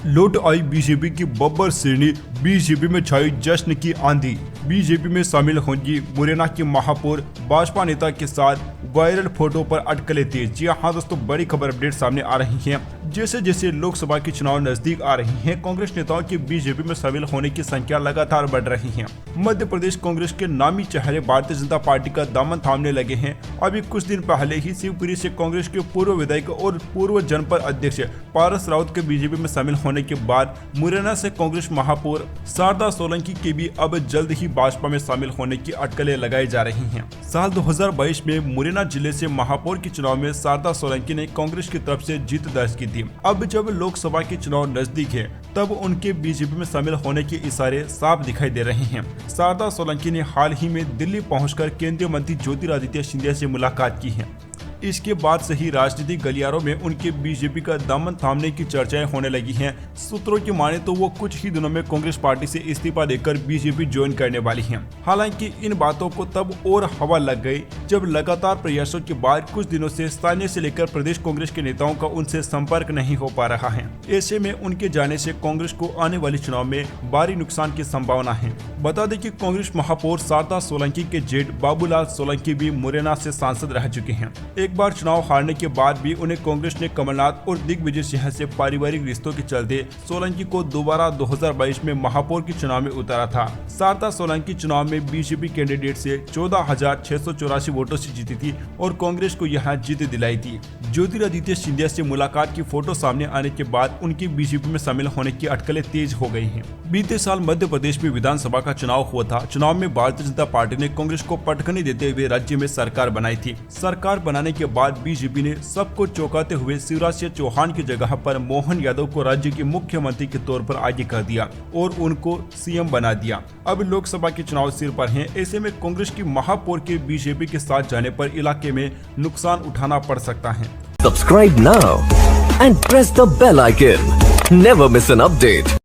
लौट आई बीजेपी की बब्बर श्रेणी, बीजेपी में छाई जश्न की आंधी। बीजेपी में शामिल होंगी मुरैना की महापौर, भाजपा नेता के साथ वायरल फोटो पर अटकलें तेज। जी हाँ दोस्तों, बड़ी खबर अपडेट सामने आ रही है। जैसे जैसे लोकसभा के चुनाव नजदीक आ रही हैं, कांग्रेस नेताओं की बीजेपी में शामिल होने की संख्या लगातार बढ़ रही है। मध्य प्रदेश कांग्रेस के नामी चेहरे भारतीय जनता पार्टी का दामन थामने लगे हैं। अभी कुछ दिन पहले ही शिवपुरी से कांग्रेस के पूर्व विधायक और पूर्व जनपद अध्यक्ष पारस राउत के बीजेपी में शामिल होने के बाद मुरैना से कांग्रेस महापौर शारदा सोलंकी के भी अब जल्द ही भाजपा में शामिल होने की अटकलें लगाई जा रही हैं। साल 2022 में मुरैना जिले से महापौर के चुनाव में शारदा सोलंकी ने कांग्रेस की तरफ से जीत दर्ज की थी। अब जब लोकसभा के चुनाव नजदीक है, तब उनके बीजेपी में शामिल होने के इशारे साफ दिखाई दे रहे हैं। शारदा सोलंकी ने हाल ही में दिल्ली पहुंचकर केंद्रीय मंत्री ज्योतिरादित्य सिंधिया से मुलाकात की है। इसके बाद से ही राजनीतिक गलियारों में उनके बीजेपी का दामन थामने की चर्चाएं होने लगी हैं। सूत्रों की माने तो वो कुछ ही दिनों में कांग्रेस पार्टी से इस्तीफा देकर बीजेपी ज्वाइन करने वाली हैं। हालांकि इन बातों को तब और हवा लग गई जब लगातार प्रयासों के बाद कुछ दिनों से स्थानीय से लेकर प्रदेश कांग्रेस के नेताओं का उनसे संपर्क नहीं हो पा रहा है। ऐसे में उनके जाने से कांग्रेस को आने वाले चुनाव में भारी नुकसान की संभावना है। बता दें कि कांग्रेस महापौर शारदा सोलंकी के जेठ बाबूलाल सोलंकी भी मुरैना से सांसद रह चुके हैं। एक बार चुनाव हारने के बाद भी उन्हें कांग्रेस ने कमलनाथ और दिग्विजय सिंह से पारिवारिक रिश्तों के चलते सोलंकी को दोबारा 2022 में महापौर के चुनाव में उतारा था। शारदा सोलंकी चुनाव में बीजेपी कैंडिडेट से 14,684 वोटों से जीती थी और कांग्रेस को यहां जीत दिलाई थी। ज्योतिरादित्य सिंधिया से मुलाकात की फोटो सामने आने के बाद उनकी बीजेपी में शामिल होने की अटकलें तेज हो गई हैं। बीते साल मध्य प्रदेश में विधानसभा का चुनाव हुआ था। चुनाव में भारतीय जनता पार्टी ने कांग्रेस को पटखनी देते हुए राज्य में सरकार बनाई थी। सरकार बनाने के बाद बीजेपी ने सबको चौंकाते हुए शिवराज सिंह चौहान की जगह पर मोहन यादव को राज्य के मुख्यमंत्री के तौर पर आगे कर दिया और उनको सीएम बना दिया। अब लोकसभा के चुनाव सिर पर हैं। ऐसे में कांग्रेस की महापौर के बीजेपी के साथ जाने पर इलाके में नुकसान उठाना पड़ सकता है। Subscribe now and press the bell icon. Never miss an update.